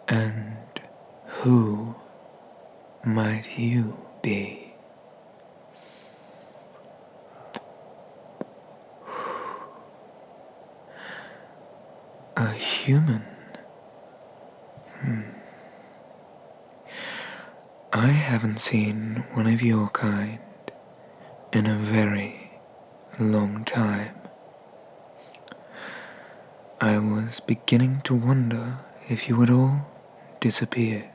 And who might you be? A human? I haven't seen one of your kind in a very long time. I was beginning to wonder if you had all disappeared.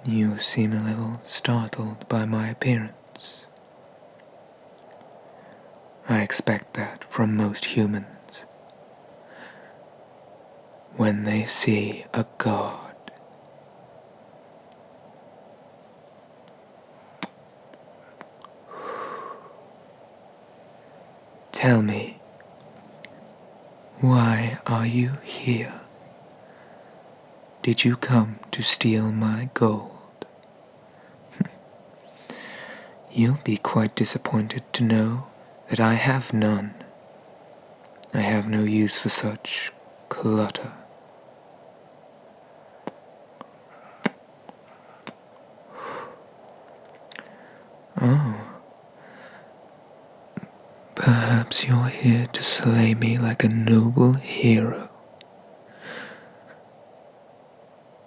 You seem a little startled by my appearance. I expect that from most humans when they see a god. Tell me, why are you here? Did you come to steal my gold? You'll be quite disappointed to know that I have none. I have no use for such clutter. Oh, perhaps you're here to slay me like a noble hero.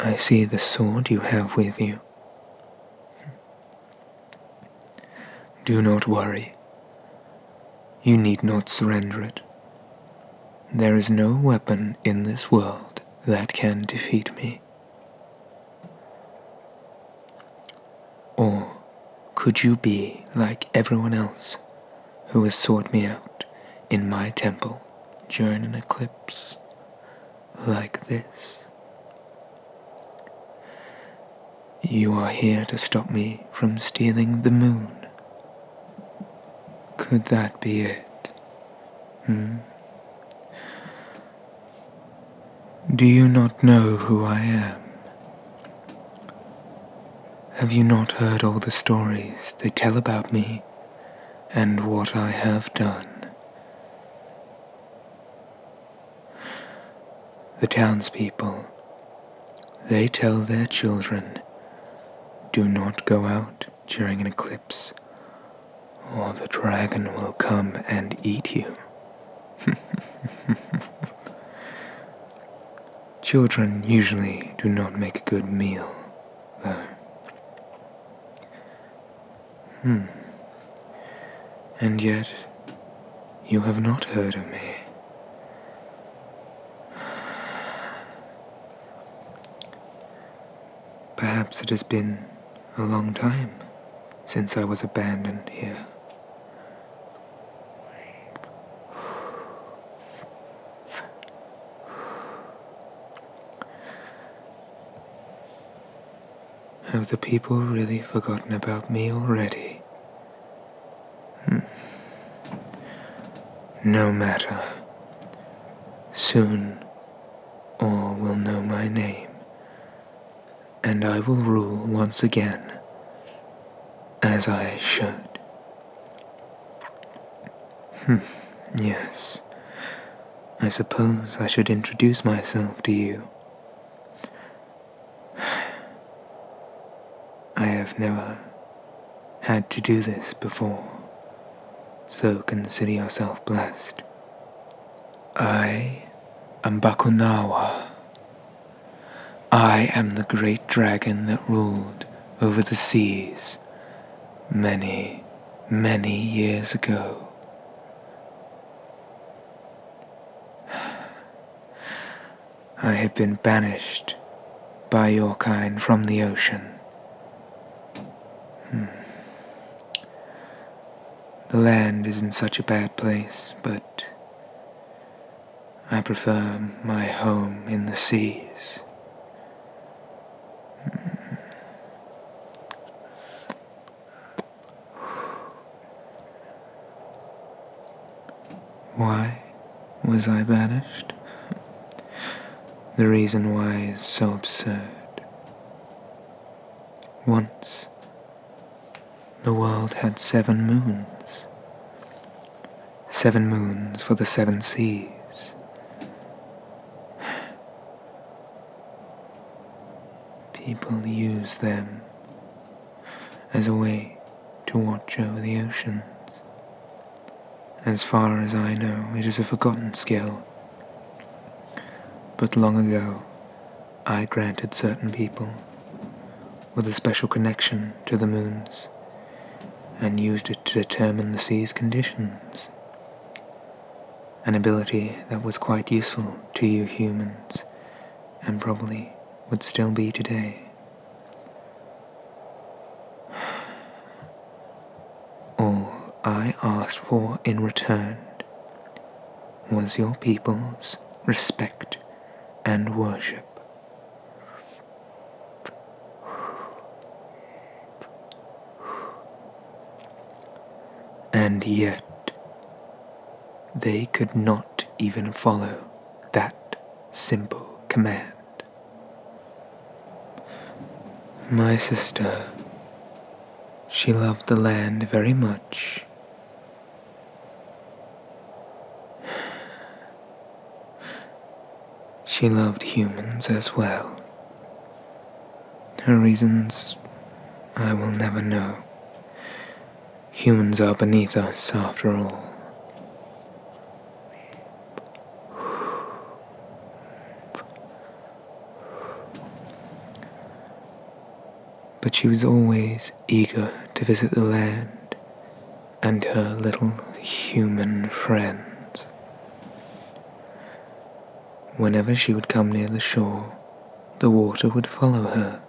I see the sword you have with you. Do not worry. You need not surrender it. There is no weapon in this world that can defeat me. Or could you be like everyone else who has sought me out in my temple during an eclipse like this? You are here to stop me from stealing the moon. Could that be it? Do you not know who I am? Have you not heard all the stories they tell about me and what I have done? The townspeople, they tell their children, do not go out during an eclipse, or the dragon will come and eat you. Children usually do not make a good meal, though. And yet, you have not heard of me. Perhaps it has been a long time since I was abandoned here. Have the people really forgotten about me already? No matter. Soon, all will know my name, and I will rule once again, as I should. Yes, I suppose I should introduce myself to you. I have never had to do this before, so consider yourself blessed. I am Bakunawa. I am the great dragon that ruled over the seas many, many years ago. I have been banished by your kind from the ocean. The land isn't such a bad place, but I prefer my home in the seas. Why was I banished? The reason why is so absurd. Once, the world had 7 moons. 7 moons for the 7 seas. People use them as a way to watch over the oceans. As far as I know, it is a forgotten skill. But long ago, I granted certain people with a special connection to the moons and used it to determine the sea's conditions. An ability that was quite useful to you humans and probably would still be today. All I asked for in return was your people's respect and worship. And yet, they could not even follow that simple command. My sister, she loved the land very much. She loved humans as well. Her reasons I will never know. Humans are beneath us after all. But she was always eager to visit the land and her little human friends. Whenever she would come near the shore, the water would follow her.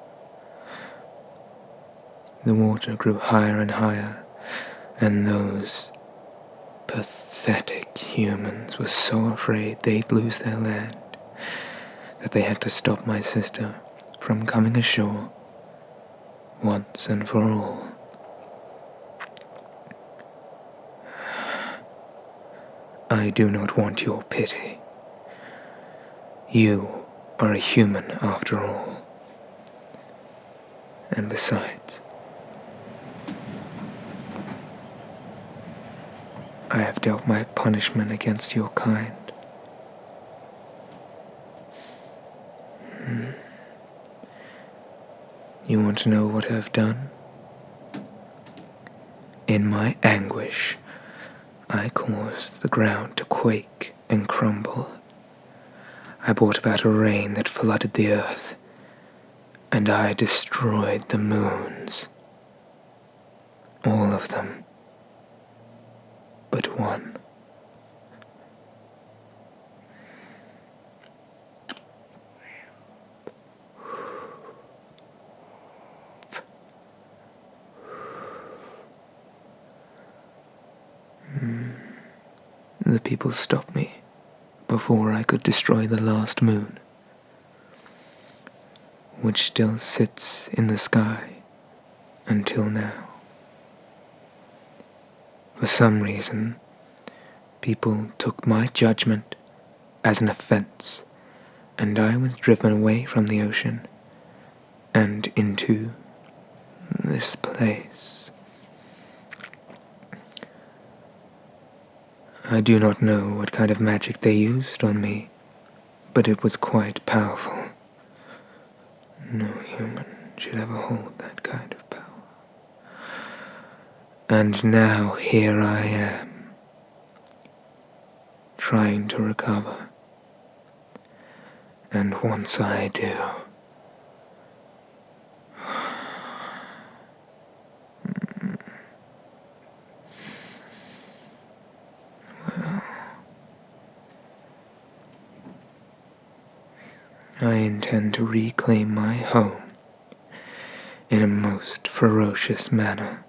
The water grew higher and higher, and those pathetic humans were so afraid they'd lose their land that they had to stop my sister from coming ashore once and for all. I do not want your pity. You are a human after all. And besides, I have dealt my punishment against your kind. You want to know what I've done? In my anguish, I caused the ground to quake and crumble. I brought about a rain that flooded the earth, and I destroyed the moons. All of them, but one. The people stopped me before I could destroy the last moon, which still sits in the sky until now. For some reason, people took my judgment as an offense, and I was driven away from the ocean and into this place. I do not know what kind of magic they used on me, but it was quite powerful. No human should ever hold that kind of power. And now here I am, trying to recover. And once I do, I intend to reclaim my home in a most ferocious manner.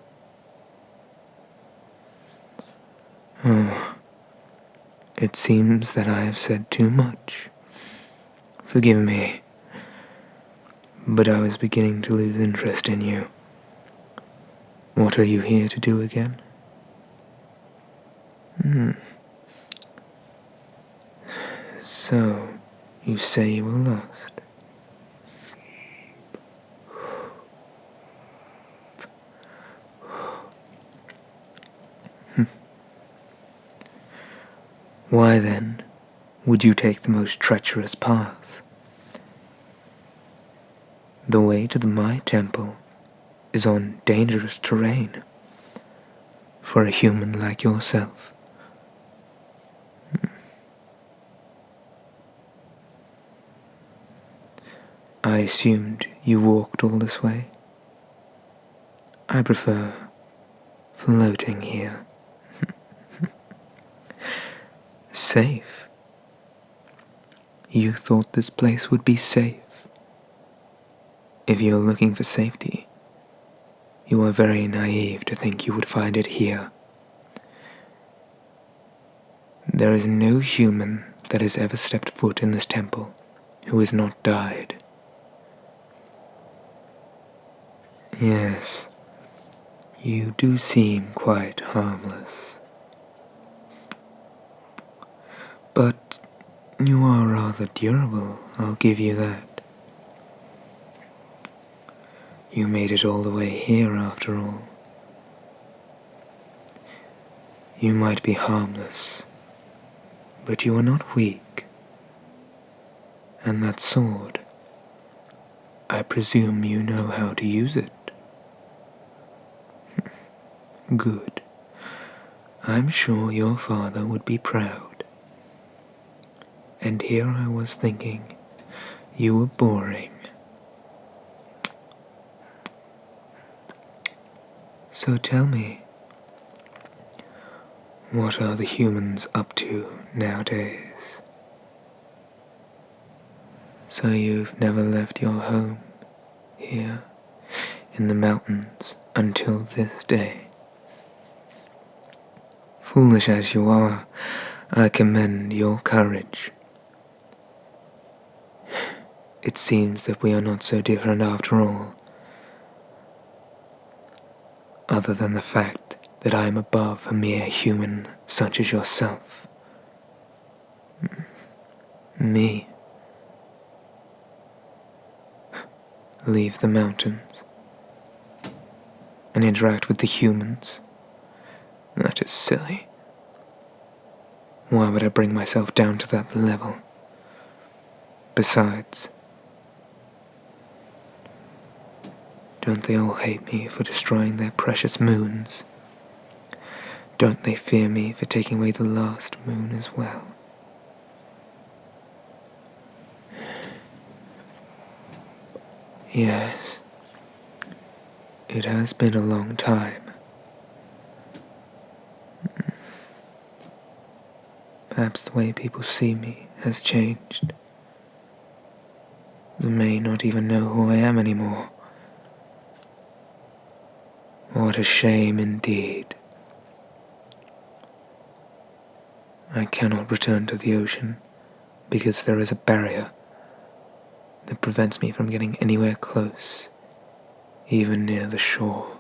Oh, it seems that I have said too much. Forgive me, but I was beginning to lose interest in you. What are you here to do again? So, you say you were lost. Why then would you take the most treacherous path? The way to my temple is on dangerous terrain for a human like yourself. I assumed you walked all this way. I prefer floating here. Safe? You thought this place would be safe? If you're looking for safety, you are very naive to think you would find it here. There is no human that has ever stepped foot in this temple who has not died. Yes, you do seem quite harmless. But you are rather durable, I'll give you that. You made it all the way here after all. You might be harmless, but you are not weak. And that sword, I presume you know how to use it. Good. I'm sure your father would be proud. And here I was thinking you were boring. So tell me, what are the humans up to nowadays? So you've never left your home here in the mountains until this day? Foolish as you are, I commend your courage. It seems that we are not so different after all, other than the fact that I am above a mere human such as yourself. Me. Leave the mountains and interact with the humans. That is silly. Why would I bring myself down to that level? Besides, don't they all hate me for destroying their precious moons? Don't they fear me for taking away the last moon as well? Yes, it has been a long time. Perhaps the way people see me has changed. They may not even know who I am anymore. What a shame indeed. I cannot return to the ocean because there is a barrier that prevents me from getting anywhere close, even near the shore.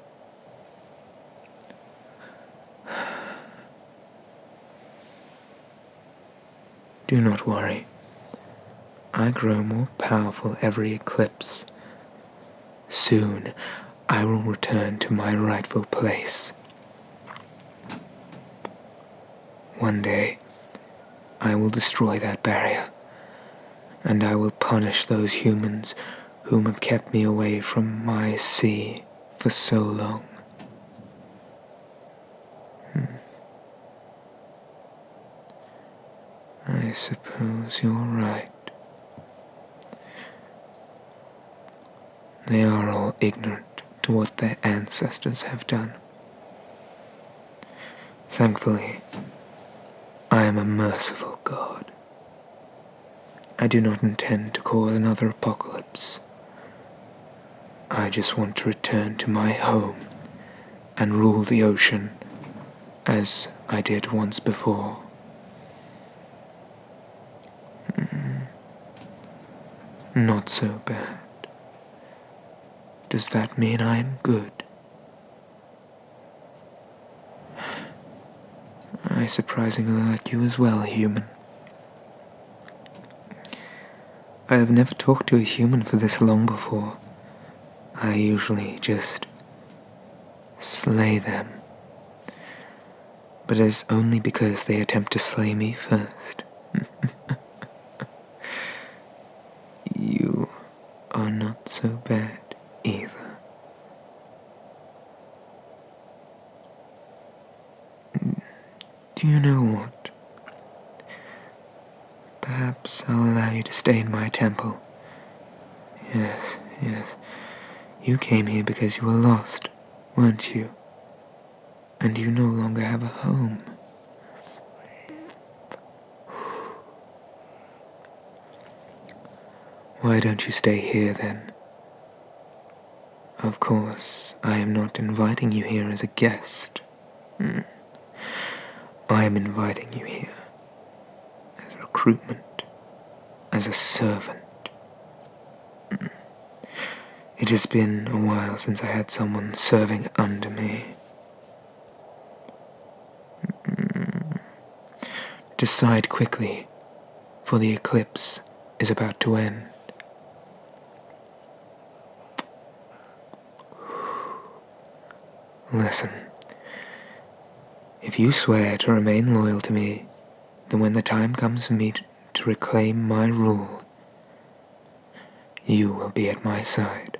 Do not worry. I grow more powerful every eclipse. Soon, I will return to my rightful place. One day, I will destroy that barrier, and I will punish those humans whom have kept me away from my sea for so long. I suppose you're right. They are all ignorant to what their ancestors have done. Thankfully, I am a merciful God. I do not intend to cause another apocalypse. I just want to return to my home and rule the ocean as I did once before. Not so bad. Does that mean I am good? I surprisingly like you as well, human. I have never talked to a human for this long before. I usually just slay them. But it is only because they attempt to slay me first. You are not not so bad either. Do you know what? Perhaps I'll allow you to stay in my temple. Yes, yes. You came here because you were lost, weren't you? And you no longer have a home. Why don't you stay here then? Of course, I am not inviting you here as a guest. I am inviting you here as a recruitment, as a servant. It has been a while since I had someone serving under me. Decide quickly, for the eclipse is about to end. Listen, if you swear to remain loyal to me, then when the time comes for me to reclaim my rule, you will be at my side.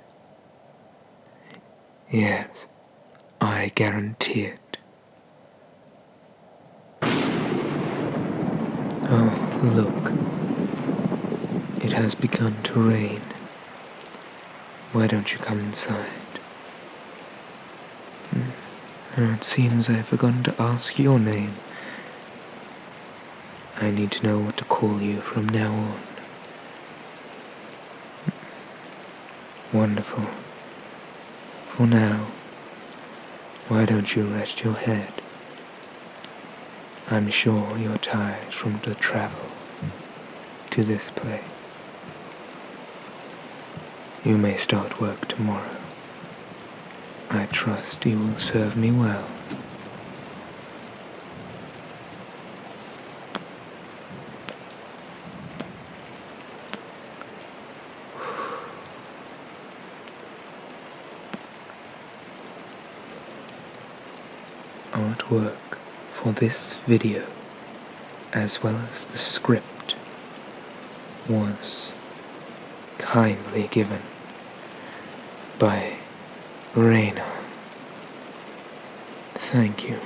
Yes, I guarantee it. Oh, look. It has begun to rain. Why don't you come inside? It seems I've forgotten to ask your name. I need to know what to call you from now on. Wonderful. For now, why don't you rest your head? I'm sure you're tired from the travel to this place. You may start work tomorrow. I trust you will serve me well. Artwork for this video, as well as the script, was kindly given by Raina. Thank you.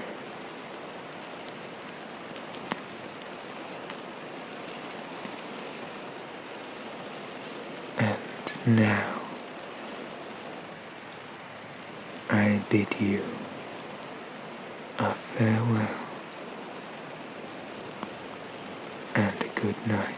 And now, I bid you a farewell and a good night.